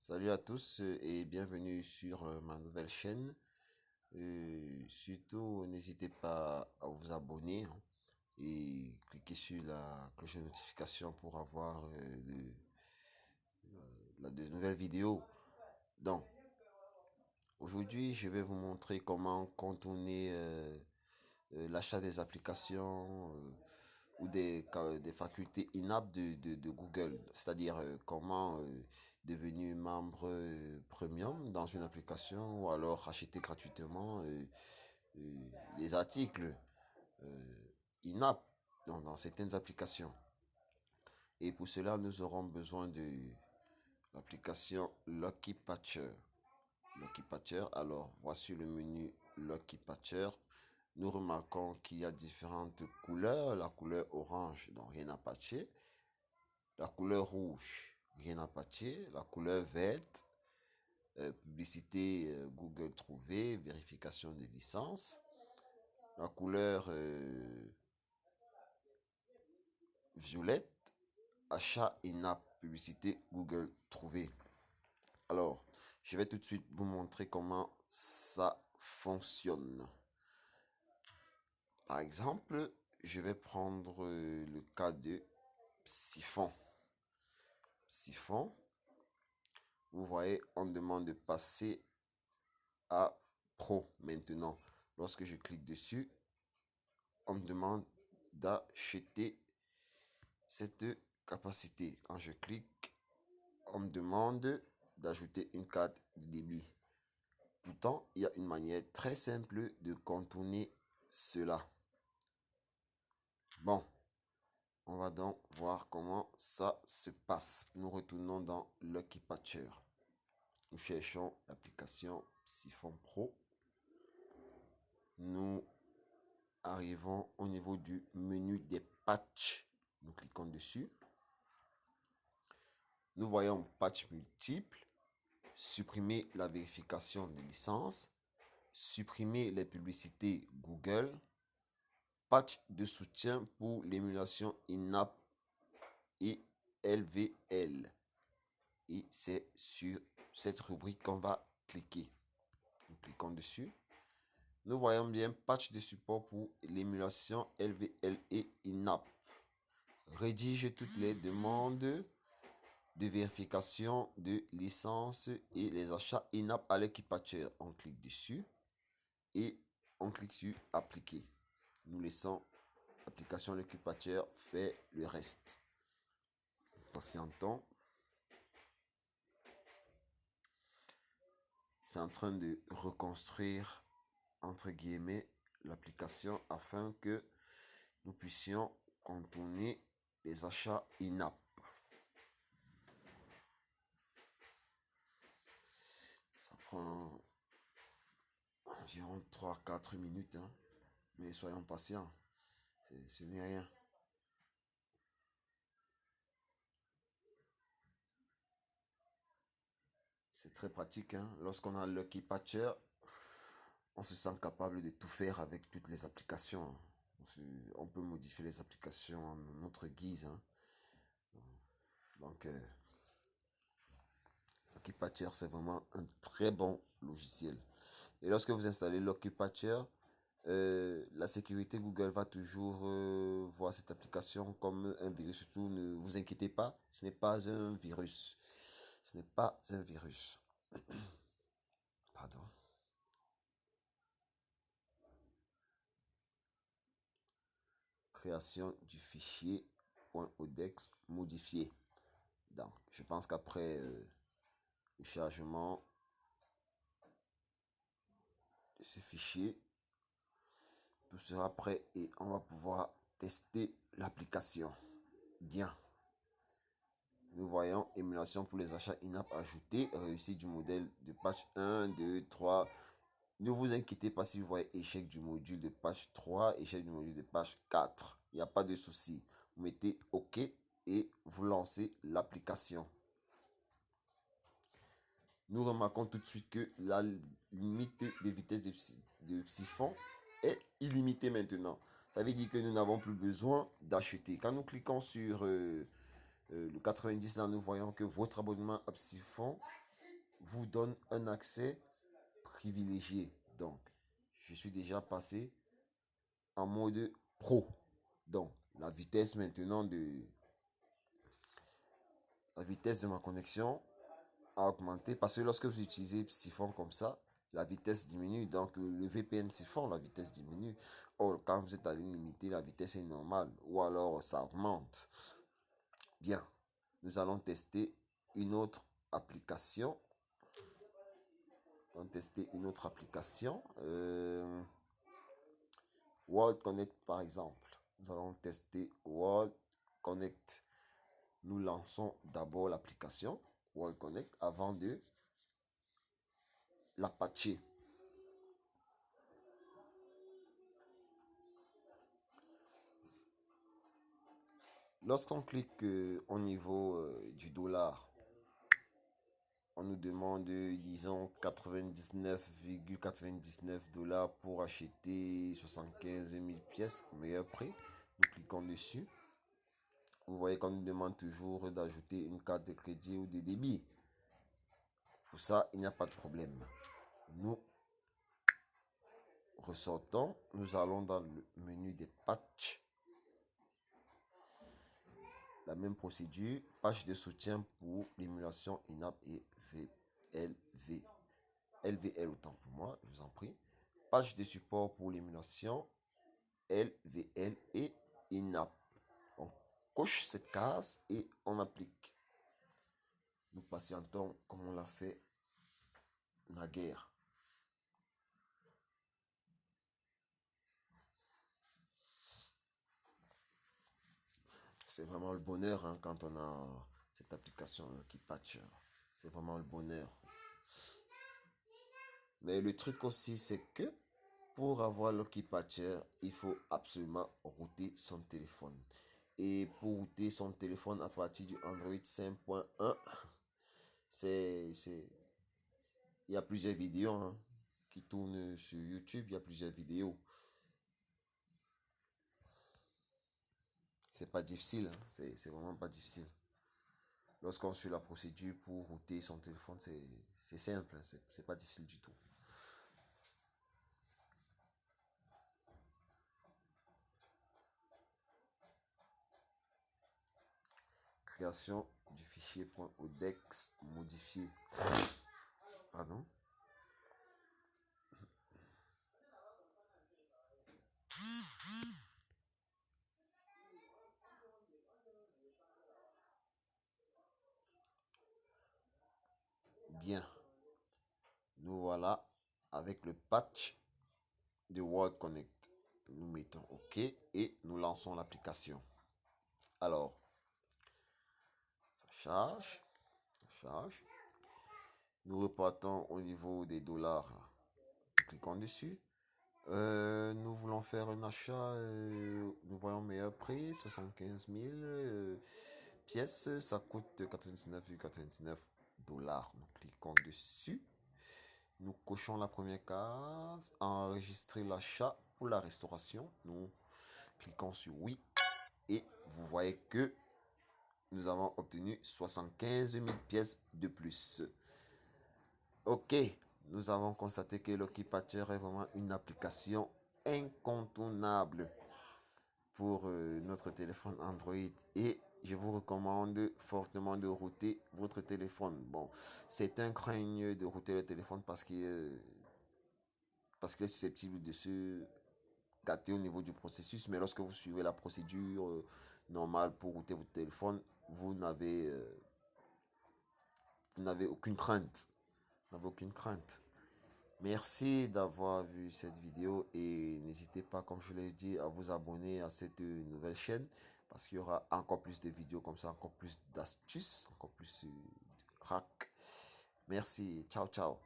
Salut à tous et bienvenue sur ma nouvelle chaîne. Surtout, n'hésitez pas à vous abonner et cliquer sur la cloche de notification pour avoir de nouvelles vidéos. Donc, aujourd'hui, je vais vous montrer comment contourner l'achat des applications ou des facultés in-app de Google. C'est-à-dire comment devenir membre premium dans une application ou alors acheter gratuitement les articles in-app dans certaines applications. Et pour cela, nous aurons besoin de l'application Lucky Patcher. Lucky Patcher, alors voici le menu Lucky Patcher. Nous remarquons qu'il y a différentes couleurs. La couleur orange, donc rien à patcher. La couleur rouge, rien à patcher. La couleur verte, publicité Google trouvé, vérification des licences. La couleur violette, achat in-app, publicité Google trouvé. Alors, je vais tout de suite vous montrer comment ça fonctionne. Par exemple, je vais prendre le cas de Psyphon. Psyphon, vous voyez, on demande de passer à Pro maintenant. Lorsque je clique dessus, on me demande d'acheter cette capacité. Quand je clique, on me demande d'ajouter une carte de débit. Pourtant, il y a une manière très simple de contourner cela. Bon, on va donc voir comment ça se passe. Nous retournons dans Lucky Patcher. Nous cherchons l'application Psyphon Pro. Nous arrivons au niveau du menu des patchs. Nous cliquons dessus. Nous voyons patch multiple, supprimer la vérification des licences, supprimer les publicités Google, patch de soutien pour l'émulation in-app et LVL. Et c'est sur cette rubrique qu'on va cliquer. Nous cliquons dessus. Nous voyons bien patch de support pour l'émulation LVL et in-app. Rédige toutes les demandes de vérification de licence et les achats in-app à Lucky Patcher. On clique dessus et on clique sur appliquer. Nous laissons l'application Lucky Patcher faire le reste. Patientons. C'est en train de reconstruire entre guillemets l'application afin que nous puissions contourner les achats in-app. Ça prend environ 3-4 minutes, mais soyons patients, ce n'est rien. C'est très pratique, Lorsqu'on a Lucky Patcher, on se sent capable de tout faire avec toutes les applications. On peut modifier les applications à notre guise. Donc, Lucky Patcher, c'est vraiment un très bon logiciel. Et lorsque vous installez Lucky Patcher, la sécurité Google va toujours voir cette application comme un virus. Surtout, ne vous inquiétez pas, ce n'est pas un virus. Ce n'est pas un virus. Pardon. Création du fichier .odex modifié. Donc, je pense qu'après le chargement de ce fichier, tout sera prêt et on va pouvoir tester l'application. Bien. Nous voyons émulation pour les achats in-app ajoutés, réussite du modèle de patch 1, 2, 3. Ne vous inquiétez pas si vous voyez échec du module de patch 3, échec du module de patch 4. Il n'y a pas de souci. Vous mettez OK et vous lancez l'application. Nous remarquons tout de suite que la limite de vitesse de Psyphon est illimitée maintenant. Ça veut dire que nous n'avons plus besoin d'acheter. Quand nous cliquons sur le 90, là, nous voyons que votre abonnement à Psyphon vous donne un accès privilégié. Donc, je suis déjà passé en mode pro. Donc, la vitesse de ma connexion a augmenté parce que lorsque vous utilisez Siphon comme ça, la vitesse diminue. Donc, le VPN Siphon, la vitesse diminue. Or, quand vous êtes à ligne limitée, la vitesse est normale ou alors ça augmente. Bien, nous allons tester une autre application. World Connect par exemple. Nous allons tester World Connect. Nous lançons d'abord l'application World Connect avant de la patcher. Lorsqu'on clique au niveau du dollar, on nous demande, disons, 99,99 $ pour acheter 75 000 pièces au meilleur prix. Nous cliquons dessus. Vous voyez qu'on nous demande toujours d'ajouter une carte de crédit ou de débit. Pour ça, il n'y a pas de problème. Nous ressortons. Nous allons dans le menu des patchs. La même procédure, page de soutien pour l'émulation INAP et LVL autant pour moi, je vous en prie. Page de support pour l'émulation LVL et INAP. On coche cette case et on applique. Nous patientons comme on l'a fait naguère. C'est vraiment le bonheur quand on a cette application qui patch. C'est vraiment le bonheur. Mais le truc aussi, c'est que pour avoir Lucky Patcher, il faut absolument router son téléphone. Et pour router son téléphone à partir du Android 5.1, il y a plusieurs vidéos qui tournent sur YouTube. Il y a plusieurs vidéos. C'est pas difficile. C'est vraiment pas difficile. Lorsqu'on suit la procédure pour router son téléphone, c'est simple. C'est pas difficile du tout. Création du fichier .odex modifié. Pardon. Bien. Nous voilà avec le patch de World Connect. Nous mettons OK et nous lançons l'application. Alors, ça charge. Nous repartons au niveau des dollars. Cliquons dessus. Nous voulons faire un achat. Nous voyons meilleur prix, 75 000 pièces. Ça coûte 99,99 $. Nous cliquons dessus. Nous cochons la première case. Enregistrer l'achat pour la restauration. Nous cliquons sur oui. Et vous voyez que nous avons obtenu 75 000 pièces de plus. Ok, nous avons constaté que Lucky Patcher est vraiment une application incontournable pour notre téléphone Android et je vous recommande fortement de router votre téléphone. Bon, certains craignent de router le téléphone parce qu'il est susceptible de se gâter au niveau du processus, mais lorsque vous suivez la procédure normale pour router votre téléphone, vous n'avez aucune crainte. Merci d'avoir vu cette vidéo et n'hésitez pas, comme je l'ai dit, à vous abonner à cette nouvelle chaîne parce qu'il y aura encore plus de vidéos comme ça, encore plus d'astuces, encore plus de crack. Merci, ciao ciao.